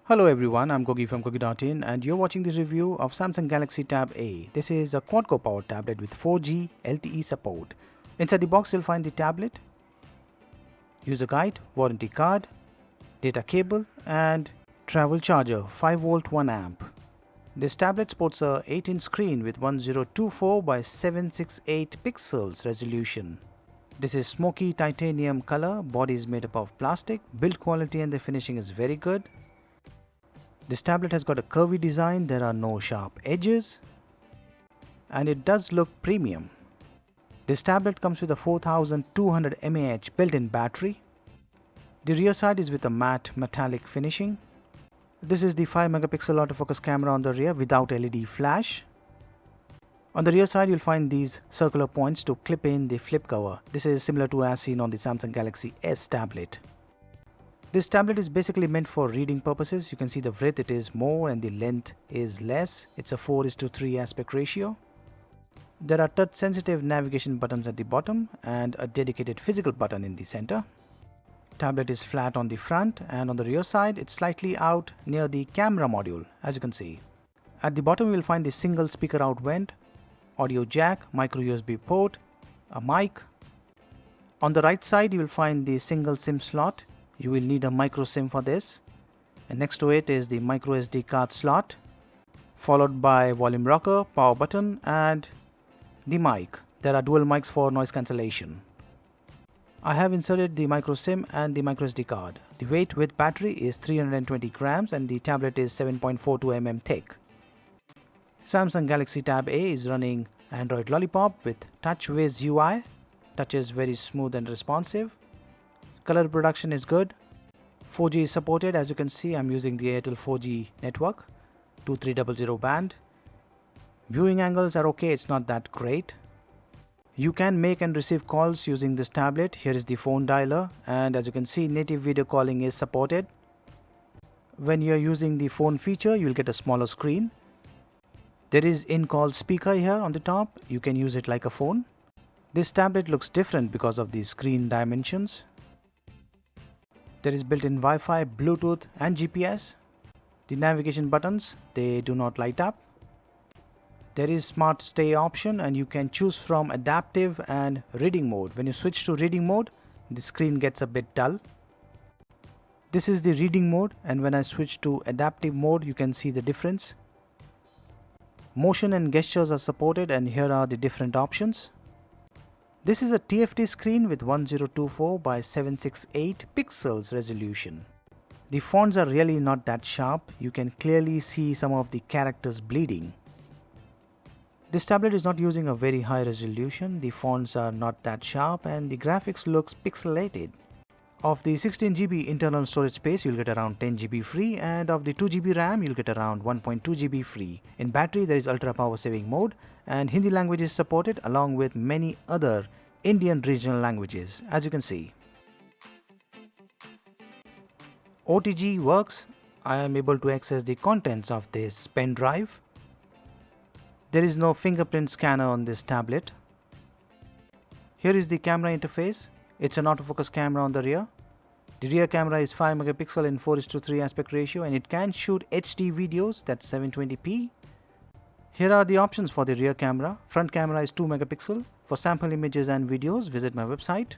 Hello everyone, I'm Gogi from Gogi.in and you're watching the review of Samsung Galaxy Tab A. This is a quad-core powered tablet with 4G LTE support. Inside the box you'll find the tablet, user guide, warranty card, data cable and travel charger 5V 1A. This tablet sports a 8-inch screen with 1024 by 768 pixels resolution. This is smoky titanium color, body is made up of plastic, build quality and the finishing is very good. This tablet has got a curvy design, there are no sharp edges and it does look premium. This tablet comes with a 4200 mAh built-in battery. The rear side is with a matte metallic finishing. This is the 5-megapixel autofocus camera on the rear without LED flash. On the rear side you'll find these circular points to clip in the flip cover. This is similar to as seen on the Samsung Galaxy S tablet. This tablet is basically meant for reading purposes. You can see the width it is more and the length is less. It's a 4:3 aspect ratio. There are touch sensitive navigation buttons at the bottom and a dedicated physical button in the center. Tablet is flat on the front and on the rear side it's slightly out near the camera module as you can see. At the bottom you'll find the single speaker out vent, audio jack, micro USB port, a mic. On the right side you will find the single SIM slot. You will need a micro SIM for this, and next to it is the micro SD card slot, followed by volume rocker, power button and the mic. There are dual mics for noise cancellation. I have inserted the micro SIM and the micro SD card. The weight with battery is 320 grams and the tablet is 7.42 mm thick. Samsung Galaxy Tab A is running Android Lollipop with TouchWiz UI. Touch is very smooth and responsive. Color production is good. 4G is supported. As you can see, I'm using the Airtel 4G network, 2300 band. Viewing angles are okay, it's not that great. You can make and receive calls using this tablet. Here is the phone dialer, and as you can see, native video calling is supported. When you're using the phone feature, you'll get a smaller screen. There is in-call speaker here on the top. You can use it like a phone. This tablet looks different because of the screen dimensions. There is built-in Wi-Fi, Bluetooth and GPS. The navigation buttons, they do not light up. There is smart stay option and you can choose from adaptive and reading mode. When you switch to reading mode, the screen gets a bit dull. This is the reading mode, and when I switch to adaptive mode, you can see the difference. Motion and gestures are supported and here are the different options. This is a TFT screen with 1024 by 768 pixels resolution. The fonts are really not that sharp. You can clearly see some of the characters bleeding. This tablet is not using a very high resolution. The fonts are not that sharp and the graphics looks pixelated. Of the 16GB internal storage space, you'll get around 10GB free, and of the 2GB RAM, you'll get around 1.2GB free. In battery, there is ultra power saving mode and Hindi language is supported along with many other Indian regional languages, as you can see. OTG works. I am able to access the contents of this pen drive. There is no fingerprint scanner on this tablet. Here is the camera interface. It's an autofocus camera on the rear. The rear camera is 5 megapixel in 4:3 aspect ratio and it can shoot HD videos, that's 720p. Here are the options for the rear camera. Front camera is 2 megapixel. For sample images and videos, visit my website.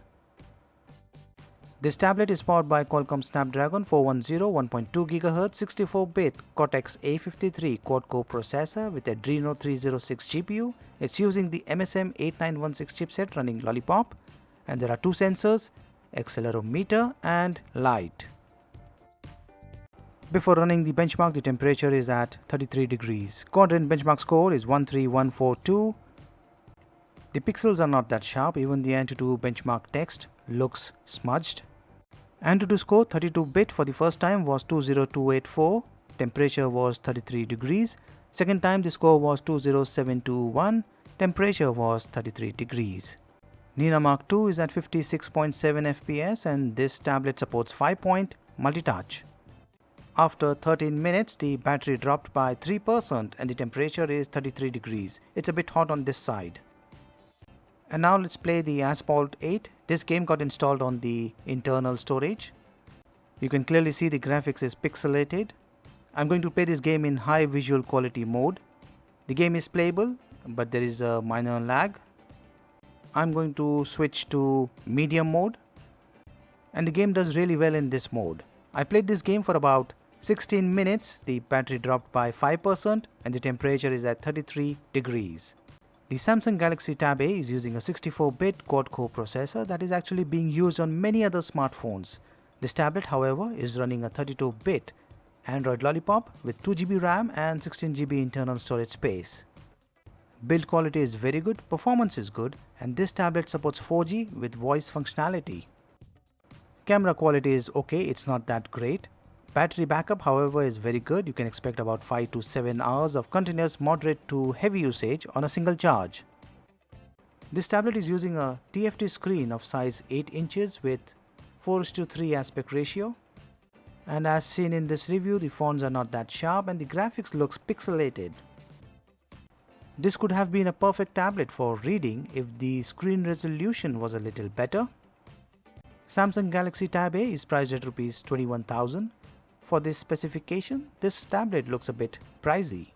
This tablet is powered by Qualcomm Snapdragon 410 1.2 GHz 64-bit Cortex-A53 quad-core processor with Adreno 306 GPU. It's using the MSM 8916 chipset running Lollipop, and there are two sensors, accelerometer and light. Before running the benchmark, the temperature is at 33 degrees. Quadrant benchmark score is 13142. The pixels are not that sharp. Even the Antutu benchmark text looks smudged. Antutu score 32-bit for the first time was 20284. Temperature was 33 degrees. Second time the score was 20721. Temperature was 33 degrees. Nina Mark II is at 56.7 FPS and this tablet supports 5-point multi-touch. After 13 minutes, the battery dropped by 3% and the temperature is 33 degrees. It's a bit hot on this side. And now let's play the Asphalt 8. This game got installed on the internal storage. You can clearly see the graphics is pixelated. I'm going to play this game in high visual quality mode. The game is playable, but there is a minor lag. I'm going to switch to medium mode, and the game does really well in this mode. I played this game for about 16 minutes, the battery dropped by 5% and the temperature is at 33 degrees. The Samsung Galaxy Tab A is using a 64-bit quad-core processor that is actually being used on many other smartphones. This tablet, however, is running a 32-bit Android Lollipop with 2GB RAM and 16GB internal storage space. Build quality is very good, performance is good, and this tablet supports 4G with voice functionality. Camera quality is okay, it's not that great. Battery backup, however, is very good. You can expect about 5 to 7 hours of continuous moderate to heavy usage on a single charge. This tablet is using a TFT screen of size 8 inches with 4:3 aspect ratio. And as seen in this review, the fonts are not that sharp and the graphics looks pixelated. This could have been a perfect tablet for reading if the screen resolution was a little better. Samsung Galaxy Tab A is priced at Rs 21,000. For this specification, this tablet looks a bit pricey.